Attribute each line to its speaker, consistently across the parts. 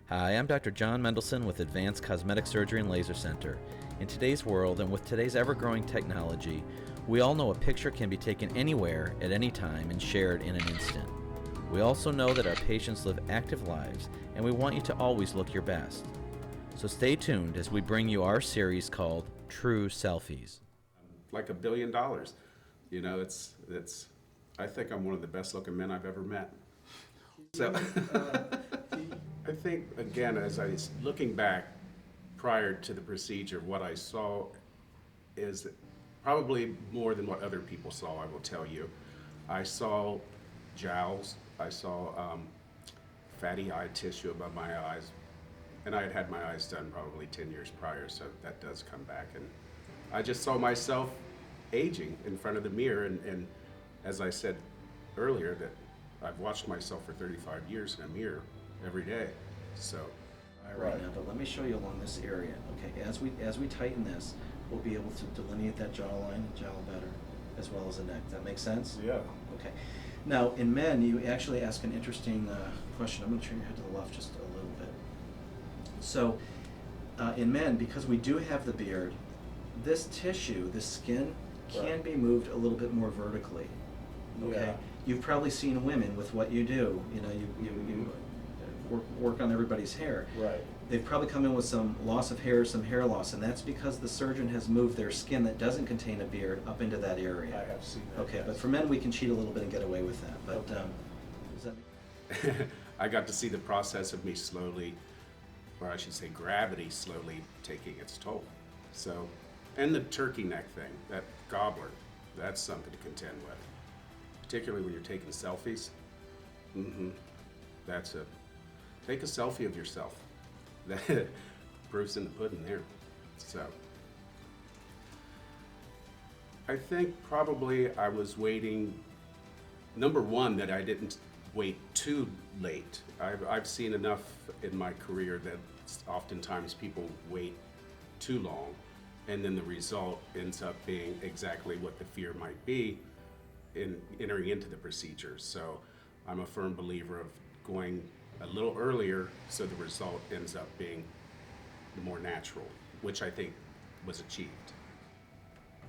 Speaker 1: Hi, I'm Dr. John Mendelson with Advanced Cosmetic Surgery and Laser Center. In today's world and with today's ever-growing technology, we all know a picture can be taken anywhere at any time and shared in an instant. We also know that our patients live active lives and we want you to always look your best. So stay tuned as we bring you our series called True Selfies.
Speaker 2: Like $1 billion. You know, I think I'm one of the best looking men I've ever met. So I think, again, as I was looking back prior to the procedure, what I saw is probably more than what other people saw, I will tell you. I saw jowls, I saw fatty eye tissue above my eyes, and I had had my eyes done probably 10 years prior, so that does come back. And I just saw myself aging in front of the mirror, and as I said earlier, that I've watched myself for 35 years in a mirror every day. So,
Speaker 1: Right now, but let me show you along this area. Okay, as we tighten this, we'll be able to delineate that jawline and jowl better, as well as the neck. Does that make sense?
Speaker 2: yeah.
Speaker 1: Okay. Now, in men, you actually ask an interesting question. I'm going to turn your head to the left just a little bit. So, in men, because we do have the beard, this tissue, this skin, can be moved a little bit more vertically. Okay.
Speaker 3: Yeah.
Speaker 1: You've probably seen women with what you do. You know, you work on everybody's hair.
Speaker 3: Right.
Speaker 1: They've probably come in with some loss of hair, some hair loss, and that's because the surgeon has moved their skin that doesn't contain a beard up into that area.
Speaker 3: I have seen that.
Speaker 1: Okay,
Speaker 3: yes.
Speaker 1: but for men, we can cheat a little bit and get away with that. But
Speaker 3: Okay.
Speaker 1: does that
Speaker 2: I got to see the process of me slowly, or I should say gravity slowly taking its toll. So, and the turkey neck thing, that gobbler, that's something to contend with. Particularly when you're taking selfies. Take a selfie of yourself. That proof's in the pudding there. So, I think probably I was waiting, number one, that I didn't wait too late. I've seen enough in my career that oftentimes people wait too long, and then the result ends up being exactly what the fear might be in entering into the procedure. So I'm a firm believer of going a little earlier so the result ends up being more natural, which I think was achieved.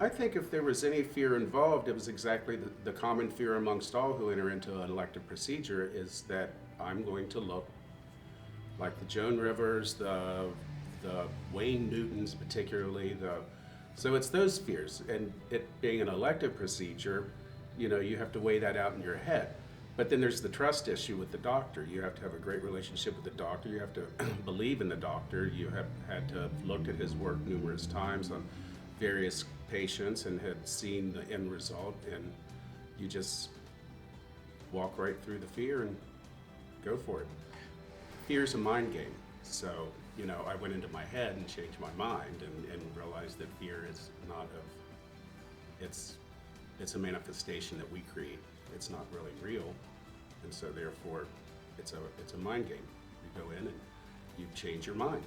Speaker 2: I think if there was any fear involved, it was exactly the common fear amongst all who enter into an elective procedure, is that I'm going to look like the Joan Rivers, the Wayne Newtons particularly. So it's those fears, and it being an elective procedure, you know, you have to weigh that out in your head. But then there's the trust issue with the doctor. You have to have a great relationship with the doctor. You have to believe in the doctor. You have had to have looked at his work numerous times on various patients and had seen the end result, and you just walk right through the fear and go for it. Fear's a mind game. So, you know, I went into my head and changed my mind and realized that fear is not it's a manifestation that we create. It's not really real, and so therefore it's a mind game. You go in and you change your mind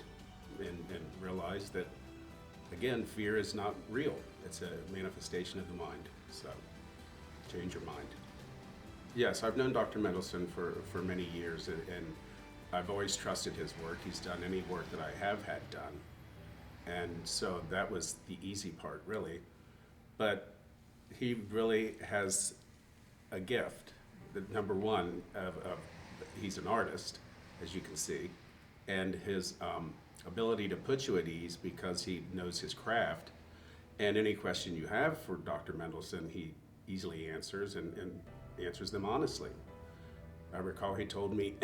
Speaker 2: and realize that, again, fear is not real. It's a manifestation of the mind. So change your mind. Yes, I've known Dr. Mendelson for many years, and I've always trusted his work. He's done any work that I have had done, and so that was the easy part, really. But he really has a gift. The number one of he's an artist, as you can see, and his ability to put you at ease because he knows his craft. And any question you have for Dr. Mendelson, he easily answers and answers them honestly. I recall he told me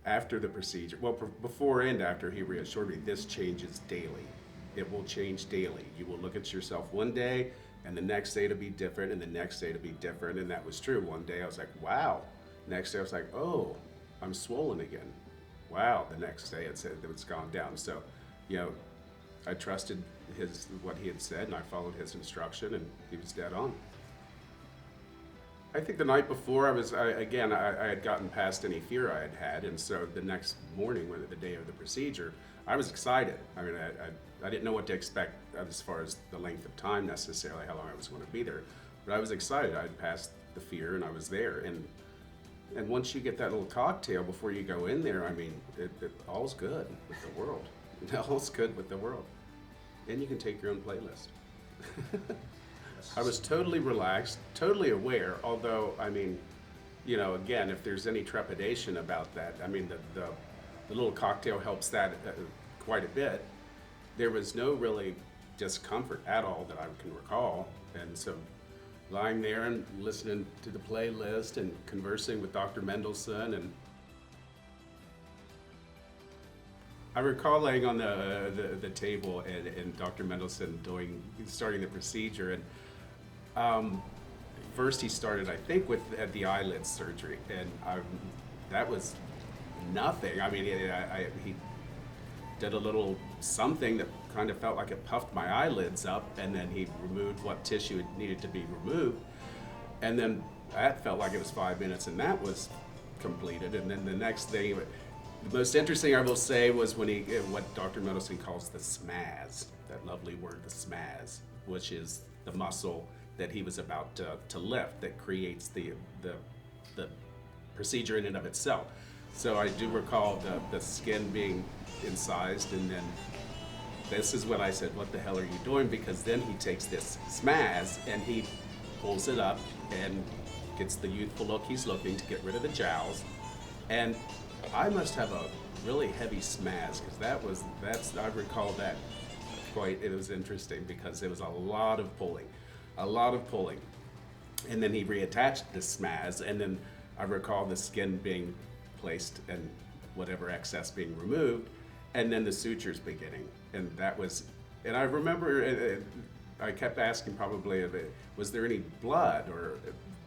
Speaker 2: after the procedure, well, before and after, he reassured me, this changes daily. It will change daily. You will look at yourself one day, and the next day it'll be different, and the next day it'll be different, and that was true. One day I was like, wow. Next day I was like, oh, I'm swollen again. Wow. The next day it said that it's gone down. So, you know, I trusted what he had said, and I followed his instruction, and he was dead on. I think the night before I had gotten past any fear I had had, and so the next morning, the day of the procedure, I was excited. I mean, I didn't know what to expect as far as the length of time necessarily, how long I was going to be there, but I was excited. I had passed the fear, and I was there, and And once you get that little cocktail before you go in there, I mean, all's good with the world. All's good with the world. And you can take your own playlist. I was totally relaxed, totally aware, although, I mean, you know, again, if there's any trepidation about that, I mean, the little cocktail helps that quite a bit. There was no really discomfort at all that I can recall. And so lying there and listening to the playlist and conversing with Dr. Mendelsohn, and I recall laying on the table and Dr. Mendelsohn starting the procedure, and first he started, I think, with the eyelid surgery, and that was nothing. I mean, he did a little something that kind of felt like it puffed my eyelids up, and then he removed what tissue needed to be removed, and then that felt like it was 5 minutes, and that was completed. And then the next thing, the most interesting, I will say, was when what Dr. Mendelsohn calls the smaz, that lovely word, the smaz, which is the muscle that he was about to lift that creates the procedure in and of itself. So I do recall the skin being incised, and then this is when I said, what the hell are you doing? Because then he takes this smaz and he pulls it up and gets the youthful look he's looking to get rid of the jowls. And I must have a really heavy smaz, because I recall that it was interesting because there was a lot of pulling. And then he reattached the smaz, and then I recall the skin being placed and whatever excess being removed, and then the sutures beginning. And and I remember I kept asking probably, was there any blood,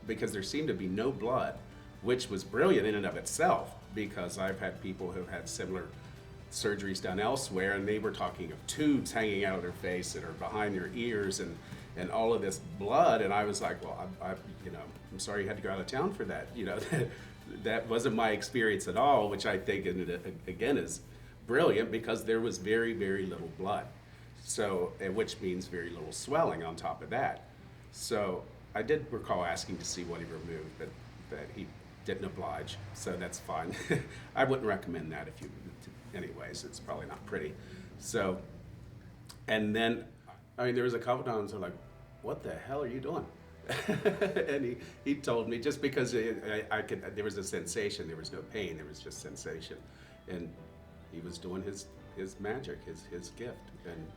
Speaker 2: because there seemed to be no blood, which was brilliant in and of itself, because I've had people who've had similar surgeries done elsewhere, and they were talking of tubes hanging out of their face that are behind their ears, and all of this blood, and I was like, well, I'm sorry you had to go out of town for that. That wasn't my experience at all, which I think, again, is brilliant, because there was very, very little blood, so, which means very little swelling on top of that. So I did recall asking to see what he removed, but that he didn't oblige, so that's fine. I wouldn't recommend that anyways, it's probably not pretty. So, and then, I mean, there was a couple times I'm like, what the hell are you doing? And he told me, just because there was a sensation, there was no pain, there was just sensation. And he was doing his magic, his gift. And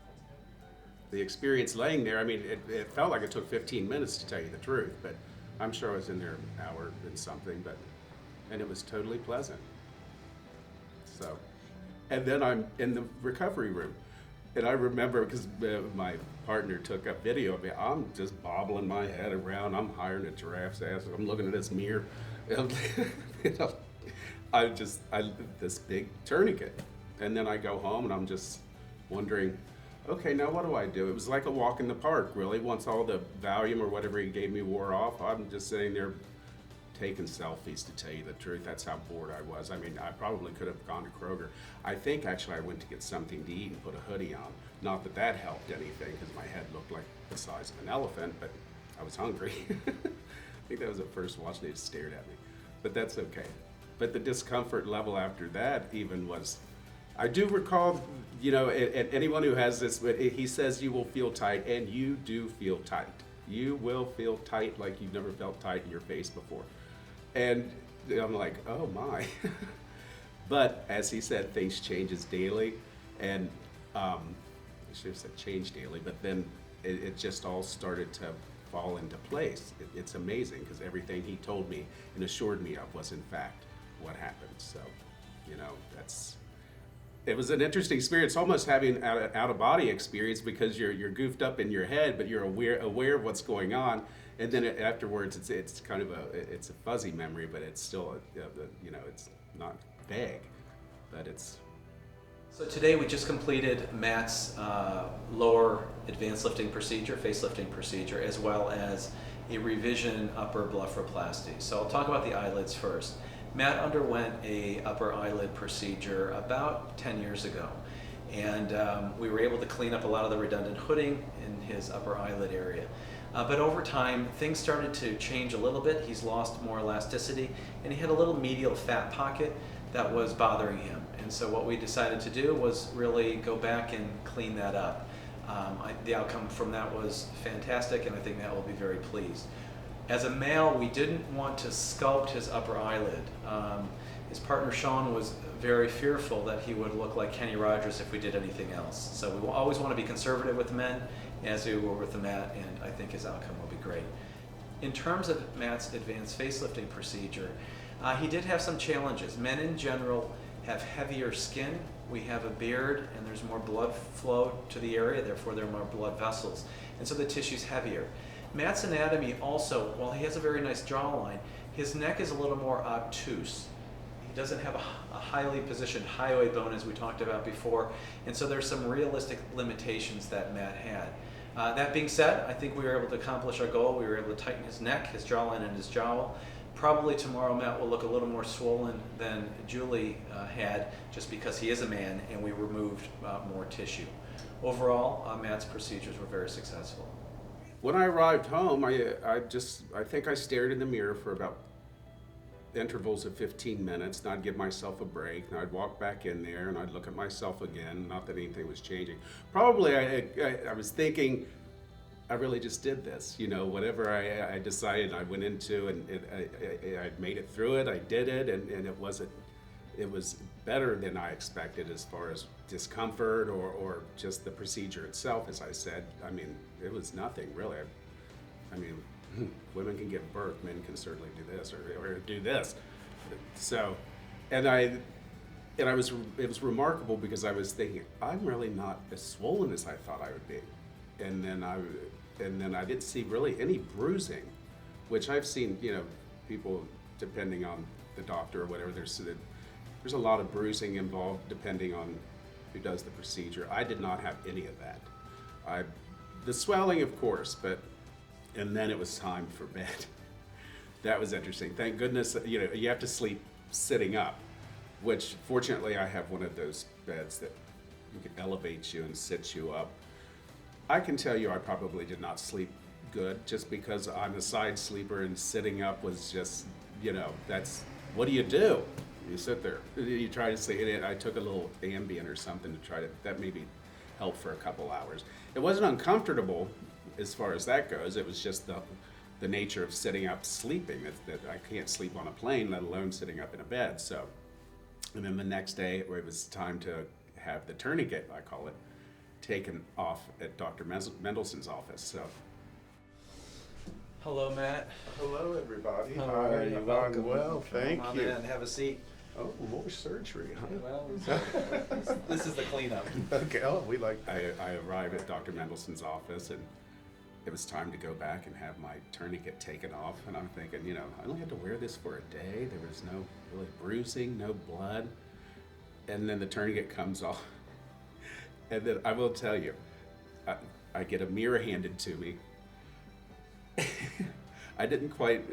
Speaker 2: the experience laying there, I mean, it felt like it took 15 minutes, to tell you the truth, but I'm sure I was in there an hour and something, and it was totally pleasant. So, and then I'm in the recovery room. And I remember, because my partner took a video of me, I'm just bobbling my head around, I'm hiring a giraffe's ass, I'm looking at this mirror, and, this big tourniquet. And then I go home and I'm just wondering, okay, now what do I do? It was like a walk in the park, really. Once all the Valium or whatever he gave me wore off, I'm just sitting there taking selfies, to tell you the truth. That's how bored I was. I mean, I probably could have gone to Kroger. I think actually I went to get something to eat and put a hoodie on. Not that that helped anything, because my head looked like the size of an elephant, but I was hungry. I think that was the first watch, they just stared at me. But that's okay. But the discomfort level after that even was, I do recall, and anyone who has this, he says you will feel tight, and you do feel tight. You will feel tight like you've never felt tight in your face before. And I'm like, oh my. But as he said, things changes daily, and I should have said change daily, but then it just all started to fall into place. It's amazing, because everything he told me and assured me of was in fact what happened. So, it was an interesting experience, almost having an out-of-body experience, because you're goofed up in your head, but you're aware of what's going on, and then afterwards it's kind of a fuzzy memory, but it's still it's not vague, but it's.
Speaker 1: So today we just completed Matt's lower advanced lifting procedure, facelifting procedure, as well as a revision upper blepharoplasty. So I'll talk about the eyelids first. Matt underwent a upper eyelid procedure about 10 years ago, and we were able to clean up a lot of the redundant hooding in his upper eyelid area. But over time, things started to change a little bit. He's lost more elasticity, and he had a little medial fat pocket that was bothering him. And so what we decided to do was really go back and clean that up. The outcome from that was fantastic, and I think Matt will be very pleased. As a male, we didn't want to sculpt his upper eyelid. His partner Sean was very fearful that he would look like Kenny Rogers if we did anything else. So we always want to be conservative with men, as we were with the Matt, and I think his outcome will be great. In terms of Matt's advanced facelifting procedure, he did have some challenges. Men in general have heavier skin. We have a beard, and there's more blood flow to the area, therefore there are more blood vessels, and so the tissue's heavier. Matt's anatomy also, while he has a very nice jawline, his neck is a little more obtuse. He doesn't have a highly positioned hyoid bone, as we talked about before, and so there's some realistic limitations that Matt had. That being said, I think we were able to accomplish our goal. We were able to tighten his neck, his jawline, and his jowl. Probably tomorrow Matt will look a little more swollen than Julie had, just because he is a man and we removed more tissue. Overall, Matt's procedures were very successful.
Speaker 2: When I arrived home, I think I stared in the mirror for about intervals of 15 minutes, and I'd give myself a break, and I'd walk back in there, and I'd look at myself again, not that anything was changing. Probably I was thinking, I really just did this, whatever I decided I went into, and I made it through it, I did it, and it was better than I expected as far as discomfort or just the procedure itself. As I said, it was nothing really. Women can give birth, men can certainly do this or do this. So, it was remarkable because I was thinking, I'm really not as swollen as I thought I would be. And then I didn't see really any bruising, which I've seen, people, depending on the doctor or whatever, there's a lot of bruising involved depending on who does the procedure. I did not have any of that. The swelling, of course, and then it was time for bed. That was interesting. Thank goodness, you have to sleep sitting up, which fortunately I have one of those beds that you can elevate you and sit you up. I can tell you I probably did not sleep good just because I'm a side sleeper, and sitting up was just, that's, what do? You sit there, you try to sleep. I took a little Ambien or something to try to, that maybe helped for a couple hours. It wasn't uncomfortable as far as that goes. It was just the nature of sitting up sleeping, that I can't sleep on a plane, let alone sitting up in a bed. So, and then the next day it was time to have the tourniquet, I call it, taken off at Dr. Mendelson's office. So,
Speaker 1: hello, Matt.
Speaker 3: Hello, everybody.
Speaker 1: How are you? Welcome.
Speaker 3: Well, thank
Speaker 1: Come on
Speaker 3: you.
Speaker 1: in, have a seat.
Speaker 3: Oh, more surgery, huh?
Speaker 1: Well, this is the cleanup.
Speaker 3: Okay. Oh, we like that.
Speaker 2: I arrived at Dr. Mendelson's office, and it was time to go back and have my tourniquet taken off. And I'm thinking, I only had to wear this for a day. There was no really bruising, no blood. And then the tourniquet comes off. And then I will tell you, I get a mirror handed to me. I didn't quite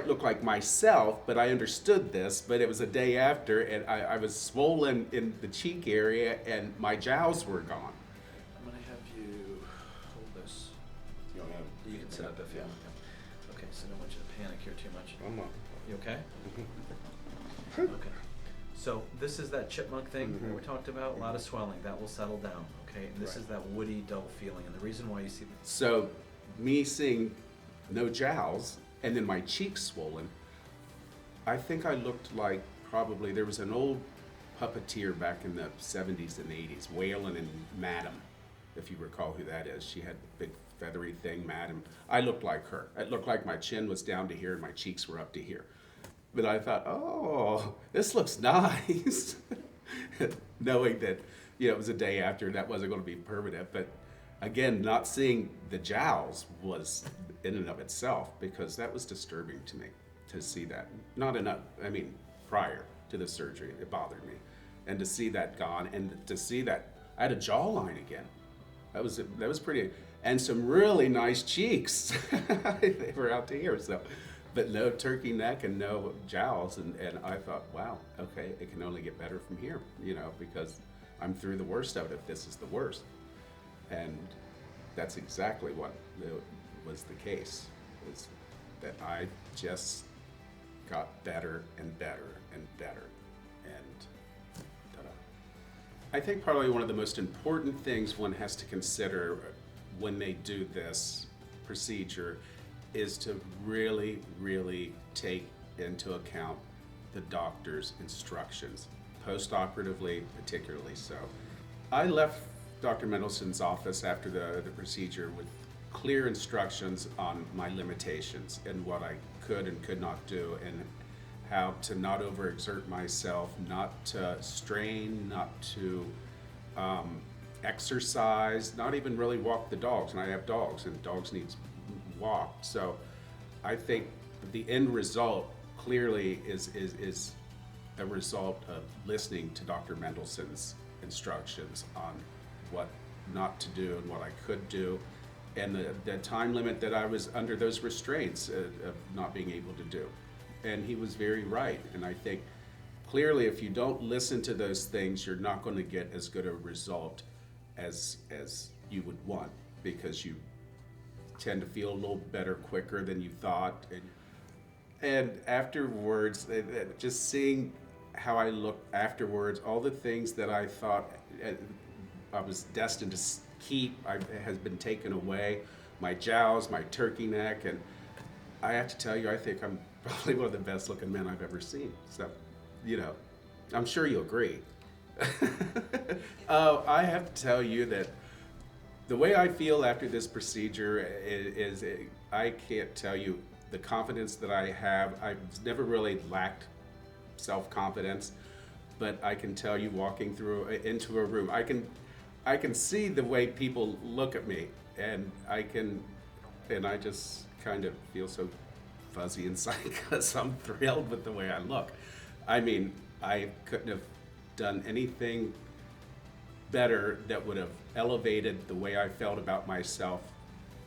Speaker 2: look like myself, but I understood this. But it was a day after, and I was swollen in the cheek area, and my jowls were gone.
Speaker 1: I'm going to have you hold this. You can sit up if you want. Okay, so I don't want you to panic here too much.
Speaker 3: I'm on.
Speaker 1: You okay? Okay. So this is that chipmunk thing that we talked about, a lot of swelling. That will settle down, okay? And this is that woody, dull feeling. And the reason why you see that.
Speaker 2: So me seeing no jowls and then my cheeks swollen, I think I looked like probably, there was an old puppeteer back in the 70s and 80s, Whalen and Madam, if you recall who that is. She had a big feathery thing, Madam. I looked like her. It looked like my chin was down to here and my cheeks were up to here. But I thought, oh, this looks nice. Knowing that, it was a day after, that wasn't going to be permanent. But again, not seeing the jowls was in and of itself, because that was disturbing to me, to see that. Not enough, prior to the surgery, it bothered me. And to see that gone, and to see that I had a jawline again. That was pretty, and some really nice cheeks. They were out to here, so. But no turkey neck and no jowls, and I thought, wow, okay, it can only get better from here, because I'm through the worst of it if this is the worst. And that's exactly what was the case, is that I just got better and better and better. And ta-da. I think probably one of the most important things one has to consider when they do this procedure is to really, really take into account the doctor's instructions, post-operatively particularly so. I left Dr. Mendelson's office after the procedure with clear instructions on my limitations and what I could and could not do, and how to not overexert myself, not to strain, not to exercise, not even really walk the dogs. And I have dogs, and dogs need walked. So I think the end result clearly is a result of listening to Dr. Mendelson's instructions on what not to do and what I could do, and the time limit that I was under those restraints of not being able to do. And he was very right. And I think clearly if you don't listen to those things, you're not going to get as good a result as you would want, because you tend to feel a little better quicker than you thought. And afterwards, just seeing how I looked afterwards, all the things that I thought I was destined to keep has been taken away. My jowls, my turkey neck, and I have to tell you, I think I'm probably one of the best looking men I've ever seen. So, I'm sure you'll agree. I have to tell you that the way I feel after this procedure is I can't tell you the confidence that I have. I've never really lacked self-confidence, but I can tell you, walking into a room, I can see the way people look at me, and I just kind of feel so fuzzy inside because I'm thrilled with the way I look. I mean, I couldn't have done anything better that would have elevated the way I felt about myself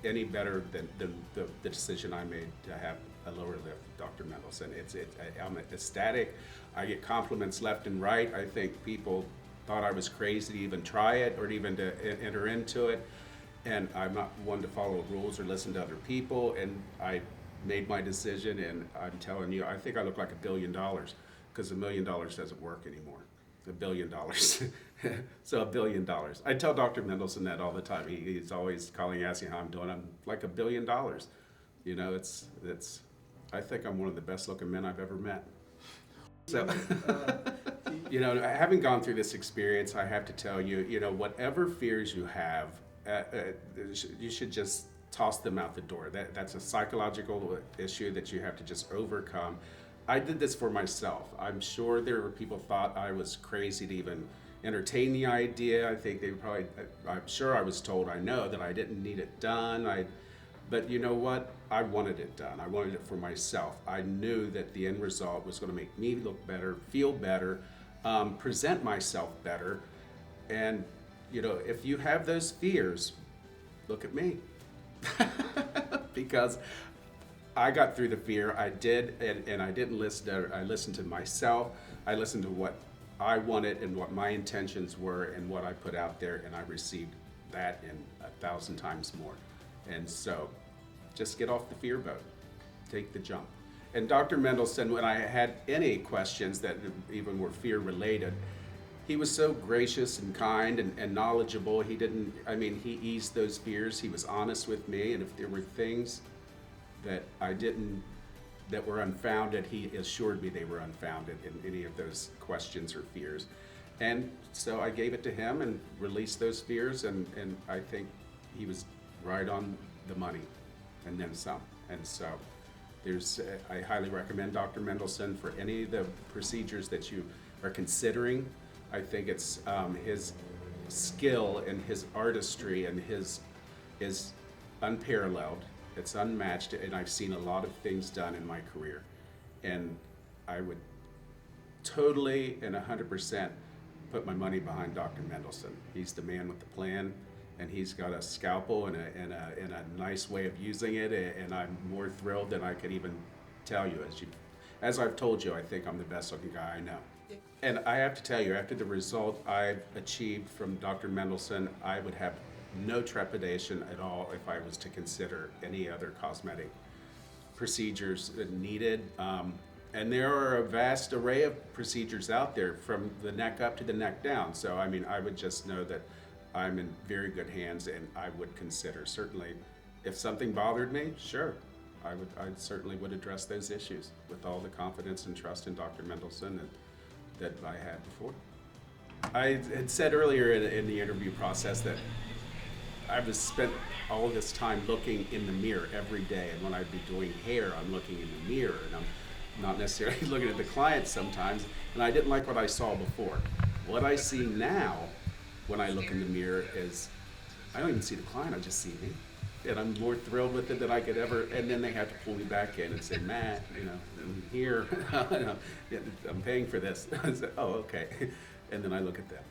Speaker 2: any better than the decision I made to have a lower lip with Dr. Mendelson. I'm ecstatic. I get compliments left and right. I think people thought I was crazy to even try it or even to enter into it. And I'm not one to follow rules or listen to other people. And I made my decision, and I'm telling you, I think I look like $1 billion, because $1 million doesn't work anymore. $1 billion. So $1 billion. I tell Dr. Mendelson that all the time. He's always calling, asking how I'm doing. I'm like $1 billion. I think I'm one of the best looking men I've ever met. So, having gone through this experience, I have to tell you, whatever fears you have, you should just toss them out the door. That's a psychological issue that you have to just overcome. I did this for myself. I'm sure there were people thought I was crazy to even entertain the idea. I think I'm sure I was told, I know, that I didn't need it done. But you know what? I wanted it done. I wanted it for myself. I knew that the end result was going to make me look better, feel better, present myself better. And, if you have those fears, look at me. Because I got through the fear. I did, and I didn't listen. I listened to myself. I listened to what I wanted and what my intentions were and what I put out there, and I received that and 1,000 times more. And so, just get off the fear boat. Take the jump. And Dr. Mendelson, when I had any questions that even were fear related, he was so gracious and kind and knowledgeable. He eased those fears. He was honest with me, and if there were things that that were unfounded, he assured me they were unfounded in any of those questions or fears. And so I gave it to him and released those fears, and I think he was right on the money, and then some. And so I highly recommend Dr. Mendelson for any of the procedures that you are considering. I think it's his skill and his artistry and his is unparalleled. It's unmatched, and I've seen a lot of things done in my career. And I would totally and 100% put my money behind Dr. Mendelson. He's the man with the plan, and he's got a scalpel and a nice way of using it, and I'm more thrilled than I could even tell you. As I've told you, I think I'm the best looking guy I know. And I have to tell you, after the result I've achieved from Dr. Mendelson, I would have no trepidation at all if I was to consider any other cosmetic procedures needed. And there are a vast array of procedures out there from the neck up to the neck down. So, I mean, I would just know that I'm in very good hands, and I would consider, certainly, if something bothered me, sure, I certainly would address those issues with all the confidence and trust in Dr. Mendelsohn that I had before. I had said earlier in the interview process that I've spent all this time looking in the mirror every day, and when I'd be doing hair, I'm looking in the mirror, and I'm not necessarily looking at the client sometimes, and I didn't like what I saw before. What I see now when I look in the mirror is, I don't even see the client, I just see me. And I'm more thrilled with it than I could ever, and then they have to pull me back in and say, Matt, I'm here, I'm paying for this. I say, oh, okay. And then I look at them.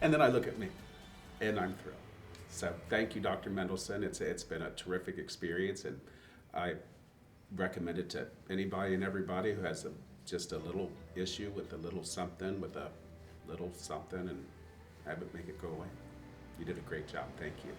Speaker 2: And then I look at me, and I'm thrilled. So thank you, Dr. Mendelsohn. It's been a terrific experience, and I recommend it to anybody and everybody who has just a little issue with a little something, and have it make it go away. You did a great job. Thank you.